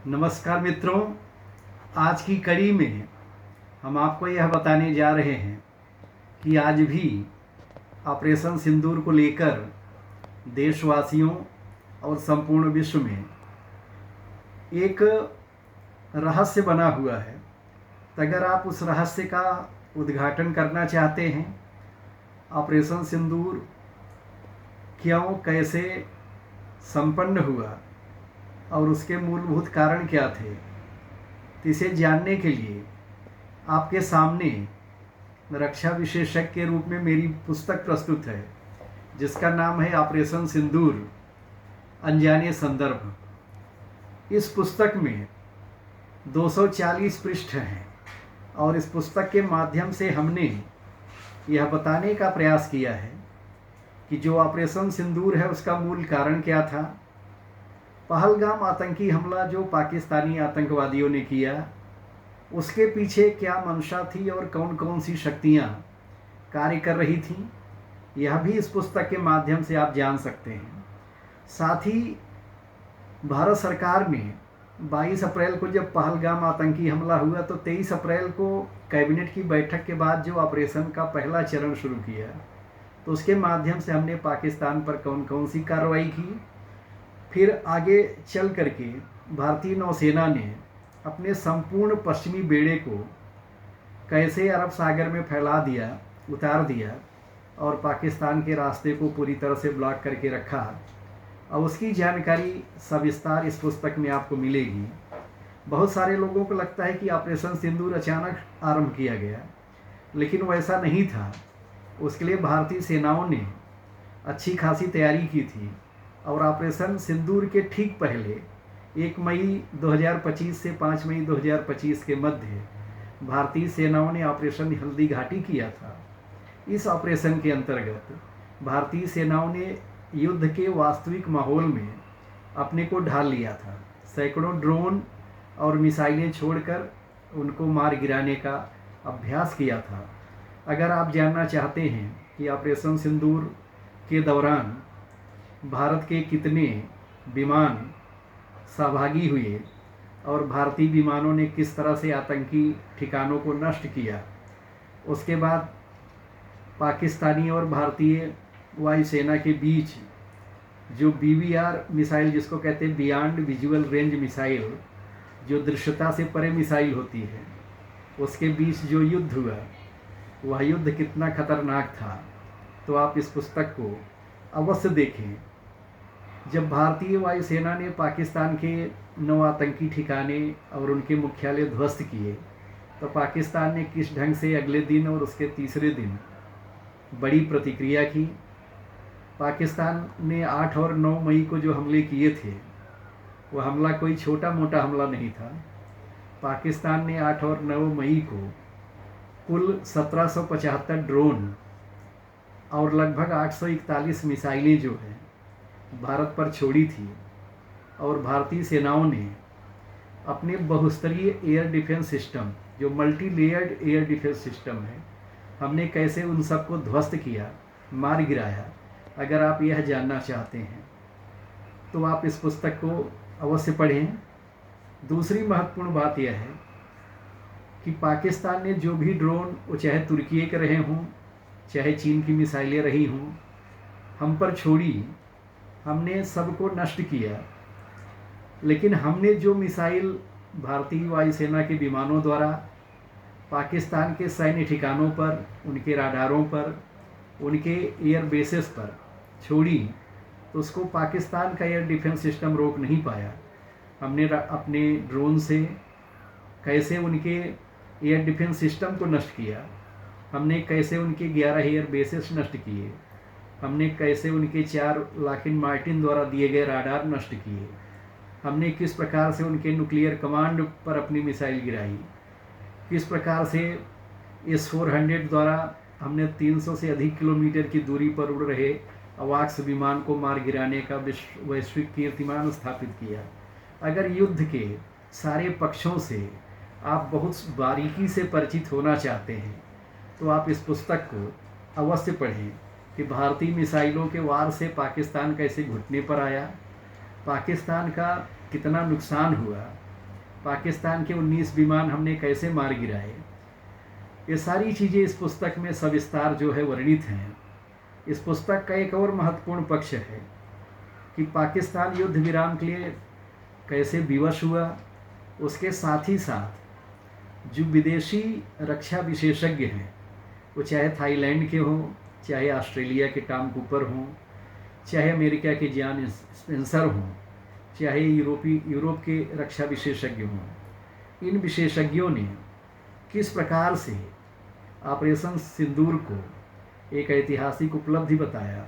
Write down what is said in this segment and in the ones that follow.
नमस्कार मित्रों, आज की कड़ी में हम आपको यह बताने जा रहे हैं कि आज भी ऑपरेशन सिंदूर को लेकर देशवासियों और संपूर्ण विश्व में एक रहस्य बना हुआ है। तो अगर आप उस रहस्य का उद्घाटन करना चाहते हैं, ऑपरेशन सिंदूर क्यों कैसे संपन्न हुआ और उसके मूलभूत कारण क्या थे, तो इसे जानने के लिए आपके सामने रक्षा विशेषज्ञ के रूप में मेरी पुस्तक प्रस्तुत है, जिसका नाम है ऑपरेशन सिंदूर अनजाने संदर्भ। इस पुस्तक में 240 पृष्ठ हैं और इस पुस्तक के माध्यम से हमने यह बताने का प्रयास किया है कि जो ऑपरेशन सिंदूर है उसका मूल कारण क्या था। पहलगाम आतंकी हमला जो पाकिस्तानी आतंकवादियों ने किया, उसके पीछे क्या मंशा थी और कौन कौन सी शक्तियां कार्य कर रही थीं, यह भी इस पुस्तक के माध्यम से आप जान सकते हैं। साथ ही भारत सरकार ने 22 अप्रैल को जब पहलगाम आतंकी हमला हुआ तो 23 अप्रैल को कैबिनेट की बैठक के बाद जो ऑपरेशन का पहला चरण शुरू किया, तो उसके माध्यम से हमने पाकिस्तान पर कौन कौन सी कार्रवाई की। फिर आगे चल करके भारतीय नौसेना ने अपने संपूर्ण पश्चिमी बेड़े को कैसे अरब सागर में फैला दिया, उतार दिया और पाकिस्तान के रास्ते को पूरी तरह से ब्लॉक करके रखा, और उसकी जानकारी सविस्तार इस पुस्तक में आपको मिलेगी। बहुत सारे लोगों को लगता है कि ऑपरेशन सिंदूर अचानक आरंभ किया गया, लेकिन वैसा नहीं था। उसके लिए भारतीय सेनाओं ने अच्छी खासी तैयारी की थी और ऑपरेशन सिंदूर के ठीक पहले 1 मई 2025 से 5 मई 2025 के मध्य भारतीय सेनाओं ने ऑपरेशन हल्दी घाटी किया था। इस ऑपरेशन के अंतर्गत भारतीय सेनाओं ने युद्ध के वास्तविक माहौल में अपने को ढाल लिया था। सैकड़ों ड्रोन और मिसाइलें छोड़कर उनको मार गिराने का अभ्यास किया था। अगर आप जानना चाहते हैं कि ऑपरेशन सिंदूर के दौरान भारत के कितने विमान सहभागी हुए और भारतीय विमानों ने किस तरह से आतंकी ठिकानों को नष्ट किया, उसके बाद पाकिस्तानी और भारतीय वायुसेना के बीच जो BVR मिसाइल, जिसको कहते हैं बियॉन्ड विजुअल रेंज मिसाइल, जो दृश्यता से परे मिसाइल होती है, उसके बीच जो युद्ध हुआ, वह युद्ध कितना खतरनाक था, तो आप इस पुस्तक को अवश्य देखें। जब भारतीय वायुसेना ने पाकिस्तान के 9 आतंकी ठिकाने और उनके मुख्यालय ध्वस्त किए, तो पाकिस्तान ने किस ढंग से अगले दिन और उसके तीसरे दिन बड़ी प्रतिक्रिया की। पाकिस्तान ने 8 और 9 मई को जो हमले किए थे, वह हमला कोई छोटा मोटा हमला नहीं था। पाकिस्तान ने 8 और 9 मई को कुल 1775 ड्रोन और लगभग 841 मिसाइलें जो हैं भारत पर छोड़ी थी, और भारतीय सेनाओं ने अपने बहुस्तरीय एयर डिफेंस सिस्टम, जो multi layered air defence system है, हमने कैसे उन सबको ध्वस्त किया, मार गिराया। अगर आप यह जानना चाहते हैं तो आप इस पुस्तक को अवश्य पढ़ें। दूसरी महत्वपूर्ण बात यह है कि पाकिस्तान ने जो भी ड्रोन, वो चाहे तुर्की के रहे हों चाहे चीन की मिसाइलें रही हों, हम पर छोड़ी, हमने सबको नष्ट किया। लेकिन हमने जो मिसाइल भारतीय वायुसेना के विमानों द्वारा पाकिस्तान के सैन्य ठिकानों पर, उनके राडारों पर, उनके एयर बेसेस पर छोड़ी, तो उसको पाकिस्तान का एयर डिफेंस सिस्टम रोक नहीं पाया। हमने अपने ड्रोन से कैसे उनके एयर डिफेंस सिस्टम को नष्ट किया, हमने कैसे उनके 11 एयर बेसेस नष्ट किए, हमने कैसे उनके 4 लॉकहीड मार्टिन द्वारा दिए गए राडार नष्ट किए, हमने किस प्रकार से उनके न्यूक्लियर कमांड पर अपनी मिसाइल गिराई, किस प्रकार से S-400 द्वारा हमने 300 से अधिक किलोमीटर की दूरी पर उड़ रहे अवाक्स विमान को मार गिराने का वैश्विक कीर्तिमान स्थापित किया। अगर युद्ध के सारे पक्षों से आप बहुत बारीकी से परिचित होना चाहते हैं, तो आप इस पुस्तक को अवश्य पढ़ें कि भारतीय मिसाइलों के वार से पाकिस्तान कैसे घुटने पर आया, पाकिस्तान का कितना नुकसान हुआ पाकिस्तान के 19 विमान हमने कैसे मार गिराए, ये सारी चीज़ें इस पुस्तक में सविस्तार जो है वर्णित हैं। इस पुस्तक का एक और महत्वपूर्ण पक्ष है कि पाकिस्तान युद्ध विराम के लिए कैसे विवश हुआ, उसके साथ ही साथ जो विदेशी रक्षा विशेषज्ञ हैं, वो चाहे थाईलैंड के हों, चाहे ऑस्ट्रेलिया के टॉम कूपर हों, चाहे अमेरिका के जॉन स्पेंसर हों, चाहे यूरोप के रक्षा विशेषज्ञ हों, इन विशेषज्ञों ने किस प्रकार से ऑपरेशन सिंदूर को एक ऐतिहासिक उपलब्धि बताया।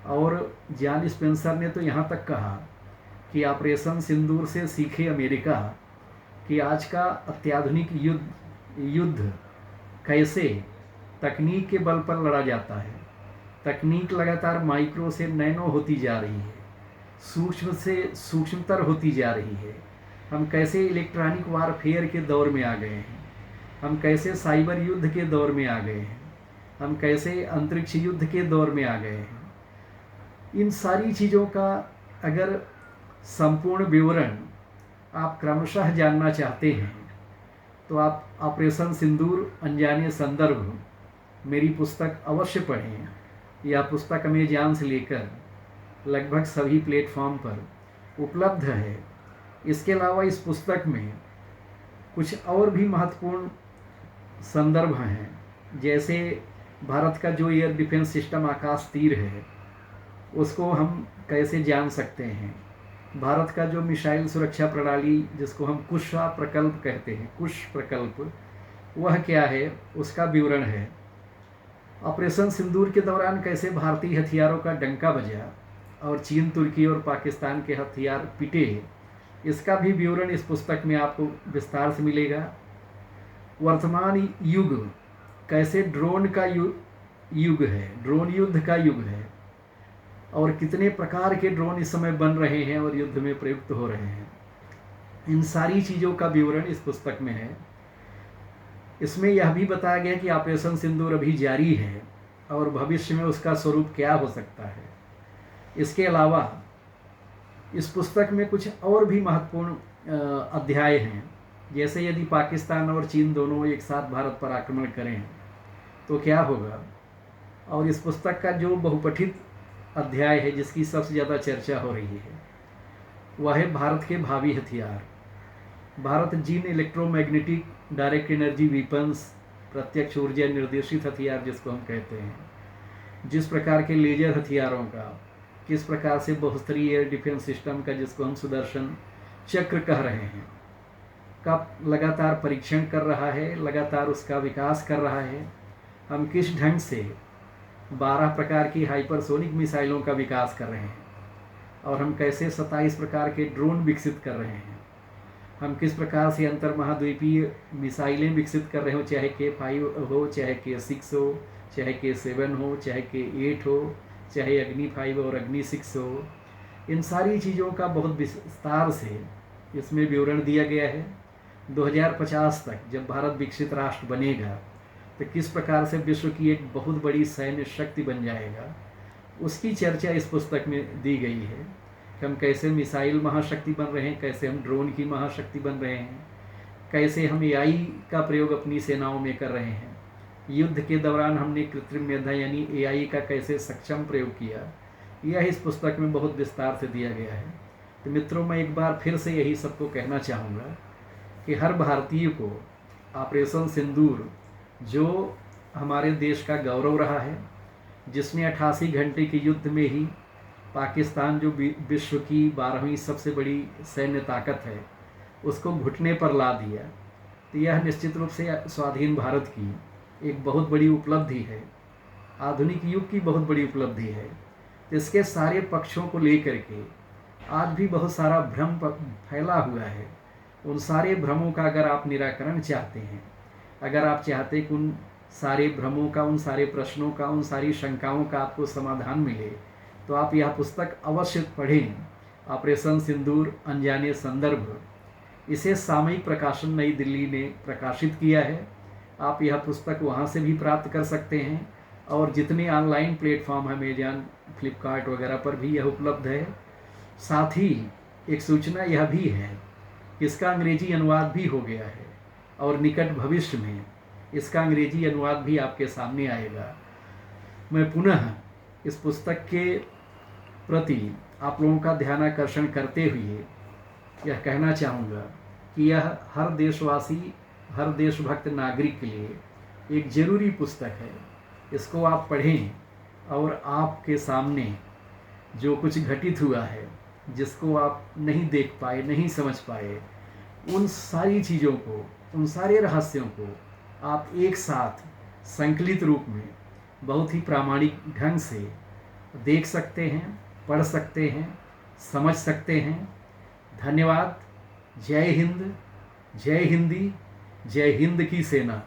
और जॉन स्पेंसर ने तो यहाँ तक कहा कि ऑपरेशन सिंदूर से सीखे अमेरिका कि आज का अत्याधुनिक युद्ध कैसे तकनीक के बल पर लड़ा जाता है। तकनीक लगातार माइक्रो से नैनो होती जा रही है, सूक्ष्म से सूक्ष्मतर होती जा रही है। हम कैसे इलेक्ट्रॉनिक वारफेयर के दौर में आ गए हैं, हम कैसे साइबर युद्ध के दौर में आ गए हैं, हम कैसे अंतरिक्ष युद्ध के दौर में आ गए हैं। इन सारी चीज़ों का अगर संपूर्ण विवरण आप क्रमशः जानना चाहते हैं तो आप ऑपरेशन सिंदूर अनजाने संदर्भ मेरी पुस्तक अवश्य पढ़ें। यह पुस्तक अमेज़न से लेकर लगभग सभी प्लेटफॉर्म पर उपलब्ध है। इसके अलावा इस पुस्तक में कुछ और भी महत्वपूर्ण संदर्भ हैं, जैसे भारत का जो एयर डिफेंस सिस्टम आकाश तीर है उसको हम कैसे जान सकते हैं, भारत का जो मिसाइल सुरक्षा प्रणाली जिसको हम कुशा प्रकल्प कहते हैं, कुश प्रकल्प, वह क्या है उसका विवरण है। ऑपरेशन सिंदूर के दौरान कैसे भारतीय हथियारों का डंका बजा और चीन, तुर्की और पाकिस्तान के हथियार पिटे, इसका भी विवरण इस पुस्तक में आपको विस्तार से मिलेगा। वर्तमान युग कैसे ड्रोन का युग है, ड्रोन युद्ध का युग है, और कितने प्रकार के ड्रोन इस समय बन रहे हैं और युद्ध में प्रयुक्त हो रहे हैं। इन सारी चीज़ों का विवरण इस पुस्तक में है। इसमें यह भी बताया गया कि ऑपरेशन सिंदूर अभी जारी है और भविष्य में उसका स्वरूप क्या हो सकता है। इसके अलावा इस पुस्तक में कुछ और भी महत्वपूर्ण अध्याय हैं, जैसे यदि पाकिस्तान और चीन दोनों एक साथ भारत पर आक्रमण करें तो क्या होगा। और इस पुस्तक का जो बहुपठित अध्याय है जिसकी सबसे ज़्यादा चर्चा हो रही है वह है भारत के भावी हथियार। भारत जिन इलेक्ट्रोमैग्नेटिक डायरेक्ट एनर्जी वीपन्स, प्रत्यक्ष ऊर्जा निर्देशित हथियार जिसको हम कहते हैं, जिस प्रकार के लेजर हथियारों का, किस प्रकार से बहुस्तरीय एयर डिफेंस सिस्टम का जिसको हम सुदर्शन चक्र कह रहे हैं, का लगातार परीक्षण कर रहा है, लगातार उसका विकास कर रहा है। हम किस ढंग से 12 प्रकार की हाइपरसोनिक मिसाइलों का विकास कर रहे हैं और हम कैसे 27 प्रकार के ड्रोन विकसित कर रहे हैं। हम किस प्रकार से अंतर महाद्वीपीय मिसाइलें विकसित कर रहे हो, चाहे K5 हो, चाहे K6 हो, चाहे K7 हो, चाहे K8 हो, चाहे अग्नि 5 और अग्नि 6 हो। इन सारी चीज़ों का बहुत विस्तार से इसमें विवरण दिया गया है। 2050 तक जब भारत विकसित राष्ट्र बनेगा तो किस प्रकार से विश्व की एक बहुत बड़ी सैन्य शक्ति बन जाएगा, उसकी चर्चा इस पुस्तक में दी गई है कि हम कैसे मिसाइल महाशक्ति बन रहे हैं, कैसे हम ड्रोन की महाशक्ति बन रहे हैं, कैसे हम AI का प्रयोग अपनी सेनाओं में कर रहे हैं। युद्ध के दौरान हमने कृत्रिम मेधा यानी AI का कैसे सक्षम प्रयोग किया, यह इस पुस्तक में बहुत विस्तार से दिया गया है। तो मित्रों, मैं एक बार फिर से यही सबको कहना चाहूँगा कि हर भारतीय को ऑपरेशन सिंदूर, जो हमारे देश का गौरव रहा है, जिसने 88 घंटे के युद्ध में ही पाकिस्तान जो विश्व की 12वीं सबसे बड़ी सैन्य ताकत है उसको घुटने पर ला दिया, तो यह निश्चित रूप से स्वाधीन भारत की एक बहुत बड़ी उपलब्धि है, आधुनिक युग की बहुत बड़ी उपलब्धि है। इसके सारे पक्षों को लेकर के आज भी बहुत सारा भ्रम फैला हुआ है। उन सारे भ्रमों का अगर आप निराकरण चाहते हैं, अगर आप चाहते कि उन सारे भ्रमों का, उन सारे प्रश्नों का, उन सारी शंकाओं का आपको समाधान मिले, तो आप यह पुस्तक अवश्य पढ़ें, ऑपरेशन सिंदूर अनजाने संदर्भ। इसे सामयिक प्रकाशन नई दिल्ली ने प्रकाशित किया है। आप यह पुस्तक वहाँ से भी प्राप्त कर सकते हैं और जितने ऑनलाइन प्लेटफॉर्म अमेज़न, फ्लिपकार्ट वगैरह पर भी यह उपलब्ध है। साथ ही एक सूचना यह भी है कि इसका अंग्रेजी अनुवाद भी हो गया है और निकट भविष्य में इसका अंग्रेजी अनुवाद भी आपके सामने आएगा। मैं पुनः इस पुस्तक के प्रति आप लोगों का ध्यानाकर्षण करते हुए यह कहना चाहूँगा कि यह हर देशवासी, हर देशभक्त नागरिक के लिए एक ज़रूरी पुस्तक है। इसको आप पढ़ें और आपके सामने जो कुछ घटित हुआ है, जिसको आप नहीं देख पाए, नहीं समझ पाए, उन सारी चीज़ों को, उन सारे रहस्यों को आप एक साथ संकलित रूप में बहुत ही प्रामाणिक ढंग से देख सकते हैं, पढ़ सकते हैं, समझ सकते हैं। धन्यवाद। जय हिंद, जय हिंदी, जय हिंद की सेना।